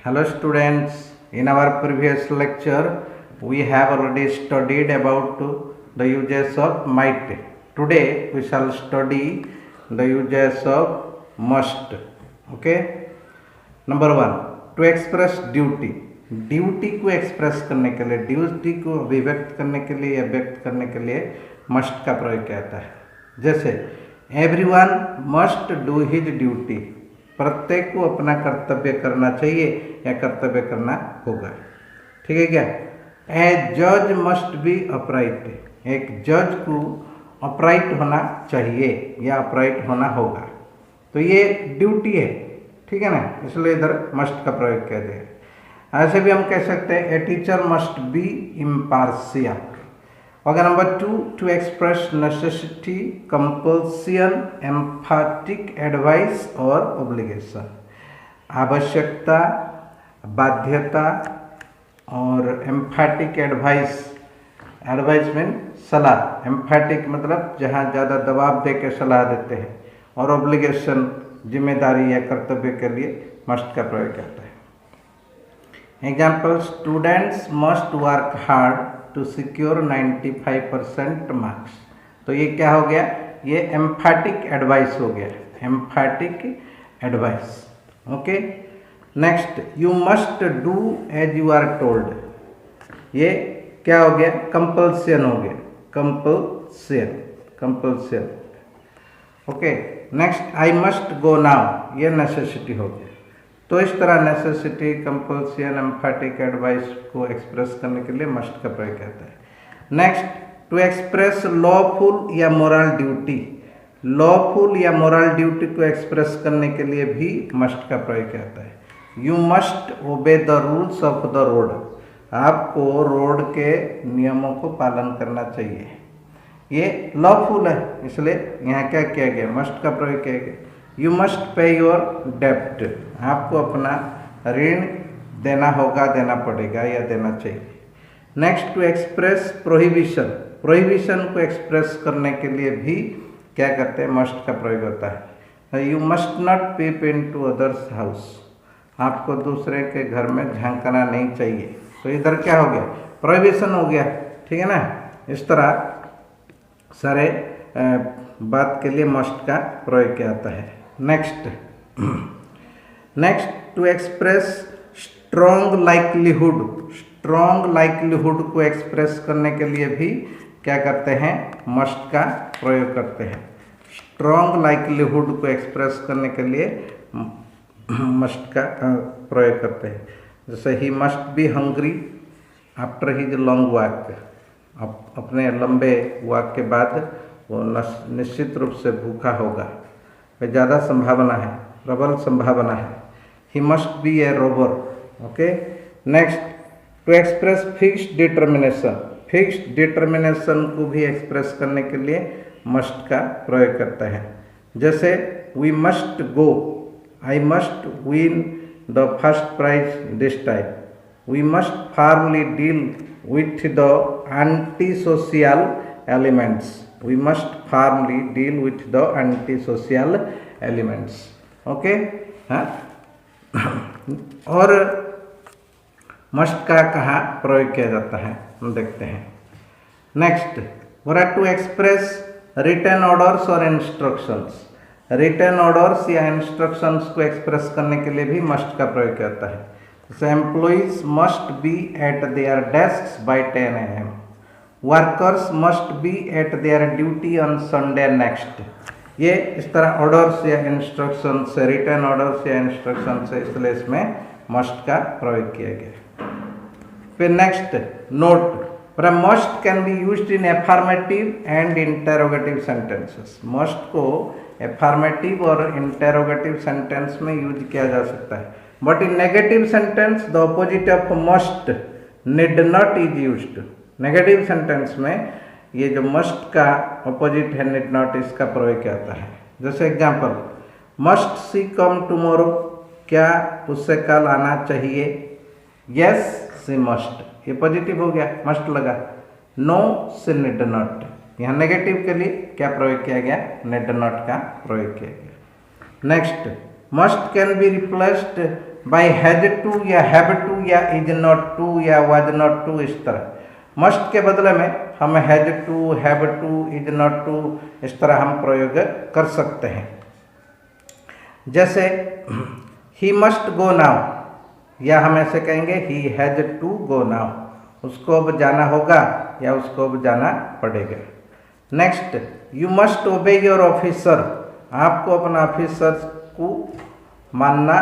Hello students, in our previous lecture we have already studied about the uses of might. Today we shall study the uses of must. Okay. Number 1, to express duty. Duty को express करने के लिए, duty को अभिव्यक्त करने के लिए या व्यक्त करने के लिए मस्ट का प्रयोग किया जाता है। जैसे everyone must do his duty, प्रत्येक को अपना कर्तव्य करना चाहिए या कर्तव्य करना होगा। ठीक है क्या? ए जज मस्ट बी अपराइट, एक जज को अपराइट होना चाहिए या अपराइट होना होगा, तो ये ड्यूटी है। ठीक है ना, इसलिए इधर मस्ट का प्रयोग किया गया। ऐसे भी हम कह सकते हैं a teacher must be impartial. अगर number 2, to express necessity, compulsion, emphatic advice और ऑब्लिगेशन। आवश्यकता, बाध्यता और एम्फैटिक एडवाइस। एडवाइस मीन सलाह, एम्फैटिक मतलब जहाँ ज़्यादा दबाव दे के सलाह देते हैं, और ऑब्लिगेशन जिम्मेदारी या कर्तव्य के लिए मस्ट का प्रयोग करता है। Example, students must work hard to secure 95% marks. तो ये क्या हो गया? ये एम्फैटिक एडवाइस हो गया, emphatic advice. Okay. Next, you must do as you are told, ये क्या हो गया? कंपल्सन हो गया, compulsion, compulsion. Okay. Next, I must go now, ये नेसेसिटी हो गया। तो इस तरह नेसेसिटी, कंपल्सन, एम्फैटिक एडवाइस को एक्सप्रेस करने के लिए मस्ट का प्रयोग करता है। नेक्स्ट, टू एक्सप्रेस लॉफुल या मोरल ड्यूटी। लॉफुल या मोरल ड्यूटी को एक्सप्रेस करने के लिए भी मस्ट का प्रयोग करता है। You must obey the rules of the road, आपको रोड के नियमों को पालन करना चाहिए। ये लॉफुल है, इसलिए यहाँ क्या किया गया? मस्ट का प्रयोग किया गया। यू मस्ट पे योर डेप्ट, आपको अपना ऋण देना होगा, देना पड़ेगा या देना चाहिए। Next, to express prohibition. Prohibition को एक्सप्रेस करने के लिए भी क्या करते हैं? मस्ट का प्रयोग होता है। You must not peep into others house, आपको दूसरे के घर में झांकना नहीं चाहिए। तो इधर क्या हो गया? प्रोहिबिशन हो गया। ठीक है ना? इस तरह सारे बात के लिए मस्ट का प्रयोग किया जाता है। Next, to express strong likelihood. Strong likelihood को एक्सप्रेस करने के लिए भी क्या करते हैं? मस्ट का प्रयोग करते हैं। स्ट्रॉन्ग लाइक्लीहुड को एक्सप्रेस करने के लिए मस्ट का प्रयोग करते हैं। जैसे ही must be hungry after his long walk, अपने लंबे वॉक के बाद वो निश्चित रूप से भूखा होगा, वह ज़्यादा संभावना है, प्रबल संभावना है। He must be a robber. Okay. Next, to express fixed determination. Fixed determination को भी एक्सप्रेस करने के लिए मस्ट का प्रयोग करता है। जैसे we must go, I must win the first prize this time, we must firmly deal with the antisocial elements, we must firmly deal with the antisocial elements. Okay. हाँ, और मस्ट का कहाँ प्रयोग किया जाता है हम देखते हैं। Next, to express written orders और इंस्ट्रक्शंस। रिटन ऑर्डर्स या इंस्ट्रक्शंस को एक्सप्रेस करने के लिए भी मस्ट का प्रयोग किया जाता है। जैसे employees must be at their desk by 10 AM, workers must be at their duty on Sunday next. ये इस तरह ऑर्डर्स या इंस्ट्रक्शन से, रिटर्न ऑर्डर्स या इंस्ट्रक्शन से, इसलिए इसमें मस्ट का प्रयोग किया गया। फिर next, note, must can be used in affirmative and interrogative sentences. Must को एफर्मेटिव और इंटेरोगेटिव सेंटेंस में यूज किया जा सकता है, but in negative sentence the opposite of must need not is used. Negative sentence में ये जो मस्ट का अपोजिट है नीड नॉट, इसका प्रयोग किया जाता है। जैसे example, must see come tomorrow, क्या उससे कल आना चाहिए? यस सी मस्ट, ये पॉजिटिव हो गया, मस्ट लगा। नो सी नीड नॉट, यहाँ नेगेटिव के लिए क्या प्रयोग किया गया? नीड नॉट का प्रयोग किया गया। Next, must can be replaced by has to या हैव टू या इज नॉट टू या वाज नॉट टू, इस तरह मस्ट के बदले में हम has to, have to, is not to इस तरह हम प्रयोग कर सकते हैं। जैसे ही मस्ट गो नाउ, या हम ऐसे कहेंगे he has to go now, उसको अब जाना होगा या उसको अब जाना पड़ेगा। Next, you must obey your officer, आपको अपना ऑफिसर को मानना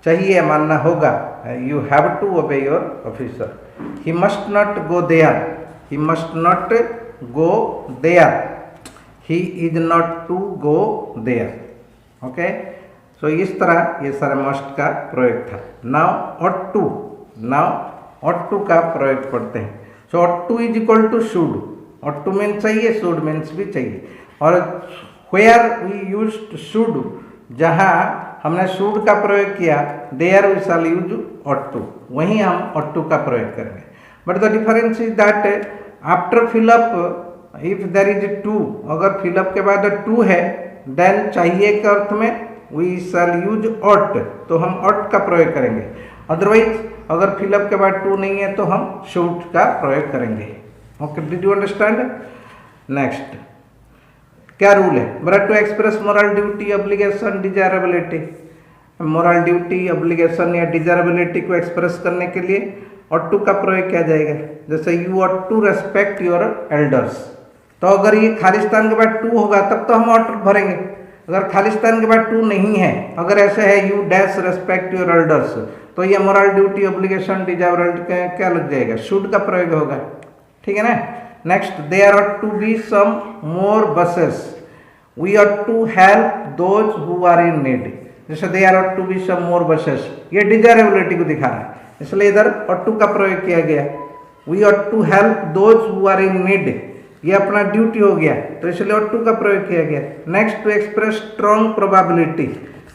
चाहिए, मानना होगा। You have to obey your officer. He must not go there, he must not go there, he is not to go there. Okay, so इस तरह ये सारा मस्ट का प्रयोग था। Now ought to, now ought to का प्रयोग पढ़ते हैं। So ought to is equal to should, ought to means चाहिए, शुड मीन्स भी चाहिए। और वेयर वी यूज्ड शुड, जहाँ हमने शुड का प्रयोग किया, there we shall use ought to, वहीं हम ऑट टू का प्रयोग करेंगे। But the difference is that after fill up if there is to, अगर फिलअप के बाद टू है, देन चाहिए के अर्थ में वी शैल यूज ऑट, तो हम ऑट का प्रयोग करेंगे। अदरवाइज अगर फिलअप के बाद टू नहीं है तो हम शुड का प्रयोग करेंगे। Okay, did you understand? Next, क्या रूल है? बोला to express moral duty, obligation, desirability. Moral duty, obligation या डिजायरेबिलिटी को एक्सप्रेस करने के लिए ऑट टू का प्रयोग किया जाएगा। जैसे you ought to respect your elders, तो अगर ये खालिस्तान के बाद टू होगा तब तो हम ऑट भरेंगे। अगर खालिस्तान के बाद टू नहीं है, अगर ऐसे है you dash respect your elders, तो ये मोरल ड्यूटी, ऑब्लिगेशन, डिजायरेबिलिटी क्या लग जाएगा? शुड का प्रयोग होगा। ठीक है ना? Next, there ought to be some more buses, we ought to help those who are in need. जैसे there ought to be some more buses, ये डिजायरेबिलिटी को दिखा रहा है, इसलिए इधर ऑट टू का प्रयोग किया गया। We ought to help those who are in need, ये अपना ड्यूटी हो गया, तो इसलिए ऑट टू का प्रयोग किया गया। Next, to express strong probability,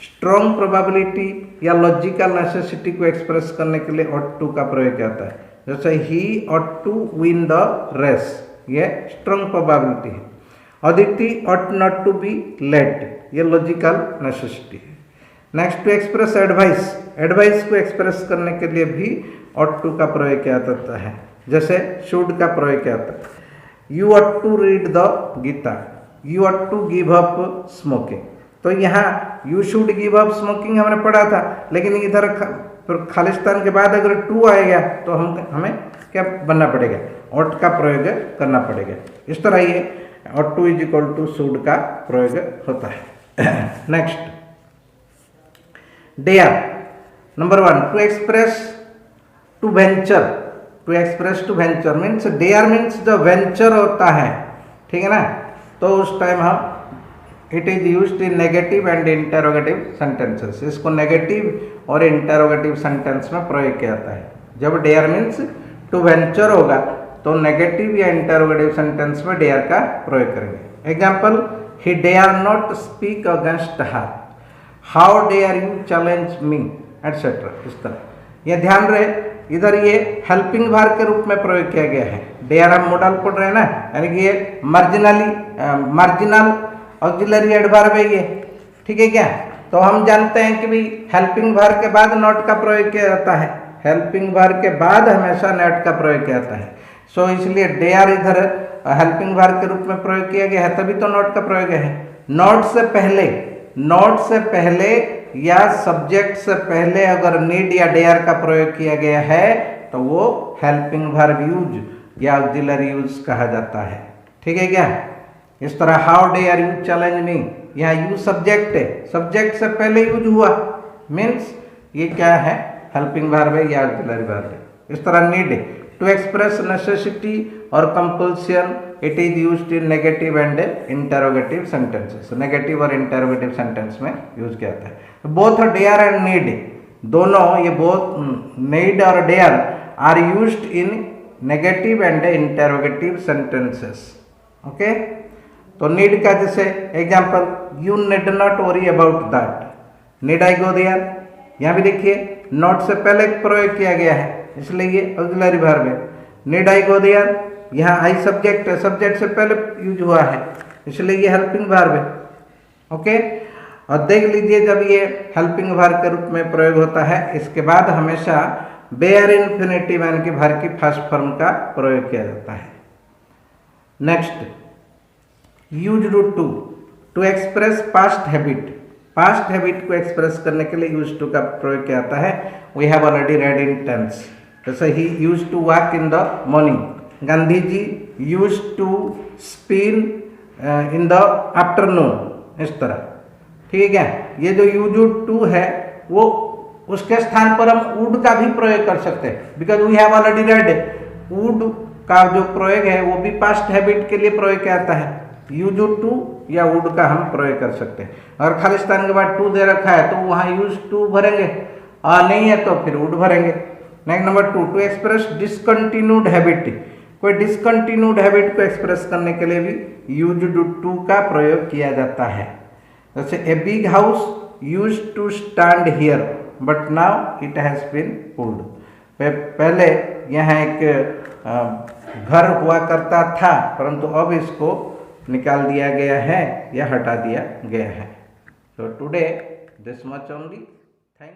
strong probability या लॉजिकल नेसेसिटी को एक्सप्रेस करने के लिए ऑट टू का प्रयोग किया जाता है। जैसे he ought to win the race, ये स्ट्रॉन्ग प्रोबेबिलिटी है। Aditi ought not to be late, ये लॉजिकल नेसेसिटी है। Next, to express advice, advice को एक्सप्रेस करने के लिए भी ऑट टू का प्रयोग किया जाता है। जैसे शुड का प्रयोग किया जाता है। You ought to read the Gita, you ought to give up smoking, तो यहाँ you should give up smoking हमने पढ़ा था, लेकिन इधर खालिस्तान के बाद अगर टू आएगा तो हमें क्या बनना पड़ेगा? ऑट का प्रयोग करना पड़ेगा। इस तरह ये ought to is equal to should का प्रयोग होता है। Next, dare, number one, to express to venture, to express to venture means, dare means जो वेंचर होता है, ठीक है ना, तो उस टाइम हम it is used in negative and interrogative sentences, इसको नेगेटिव और इंटरोगेटिव सेंटेंस में प्रयोग किया जाता है। जब डेयर मीन्स टू वेंचर होगा तो नेगेटिव या इंटरोगेटिव सेंटेंस में डेयर का प्रयोग करेंगे। Example, he dare not speak against her, how dare you challenge me, etcetera. इस तरह ये ध्यान रहे, इधर ये हेल्पिंग वर्ब के रूप में प्रयोग किया गया है। डेयर हम मॉडल पढ़ रहे हैं ना, यानी कि ये मार्जिनल ऑक्सिलरी एडवर्ब है ये, ठीक है क्या? तो हम जानते हैं कि भाई हेल्पिंग वर्ब के बाद नॉट का प्रयोग किया जाता है, हेल्पिंग वर्ब के बाद हमेशा नॉट का प्रयोग किया जाता है। सो इसलिए डेयर इधर हेल्पिंग वर्ब के रूप में प्रयोग किया गया है, तभी तो नॉट का प्रयोग है। नॉट से पहले, नॉट से पहले या सब्जेक्ट से पहले अगर नीड या डेयर का प्रयोग किया गया है तो वो हेल्पिंग वर्ब यूज या ऑक्सिलरी यूज कहा जाता है। ठीक है क्या? इस तरह how dare you challenge me, यहाँ यू सब्जेक्ट है, सब्जेक्ट से पहले यूज हुआ, मीन्स ये क्या है? हेल्पिंग वर्ब है या ऑक्सिलरी वर्ब है। इस तरह नीड, टू एक्सप्रेस नेसेसिटी और compulsion, it is used in negative and interrogative sentences, negative और इंटरोगेटिव सेंटेंस में यूज किया जाता है। बोथ डेयर एंड नीड, दोनों ये बोथ नीड और dare are used in negative and interrogative sentences. Okay, तो नीड का जैसे example, you need not worry about that, need I go there, यहाँ भी देखिए नॉट से पहले प्रयोग किया गया है, इसलिए ये ऑक्सिलरी वर्ब है। नीड आई गो देयर, यहाँ आई सब्जेक्ट है, सब्जेक्ट से पहले यूज हुआ है, इसलिए ये हेल्पिंग वर्ब है। ओके, और देख लीजिए जब ये हेल्पिंग वर्ब के रूप में प्रयोग होता है, इसके बाद हमेशा बेयर इन्फिनेटिव यानी कि वर्ब की फर्स्ट फॉर्म का प्रयोग किया जाता है। Next, used to express past habit. Past habit को एक्सप्रेस करने के लिए यूज टू का प्रयोग किया जाता है। We have already read in tense. जैसे he used to walk in the morning, Gandhi ji used to spin in the afternoon, इस तरह। ठीक है, ये जो यूज्ड टू है वो उसके स्थान पर हम वुड का भी प्रयोग कर सकते हैं, because we have already read. Would का जो प्रयोग है वो भी पास्ट हैबिट के लिए प्रयोग किया जाता है। यूज्ड टू या वुड का हम प्रयोग कर सकते हैं। अगर खालिस्तान के बाद टू दे रखा है तो वहाँ यूज टू भरेंगे, और नहीं है तो फिर वुड भरेंगे। Next number 2, to express discontinued habit. कोई डिसकंटिन्यूड हैबिट को एक्सप्रेस करने के लिए भी यूज्ड टू का प्रयोग किया जाता है। जैसे a big house used to stand here but now it has been pulled. पहले यहाँ एक घर हुआ करता था, परंतु अब इसको निकाल दिया गया है या हटा दिया गया है। तो today this much only. Thank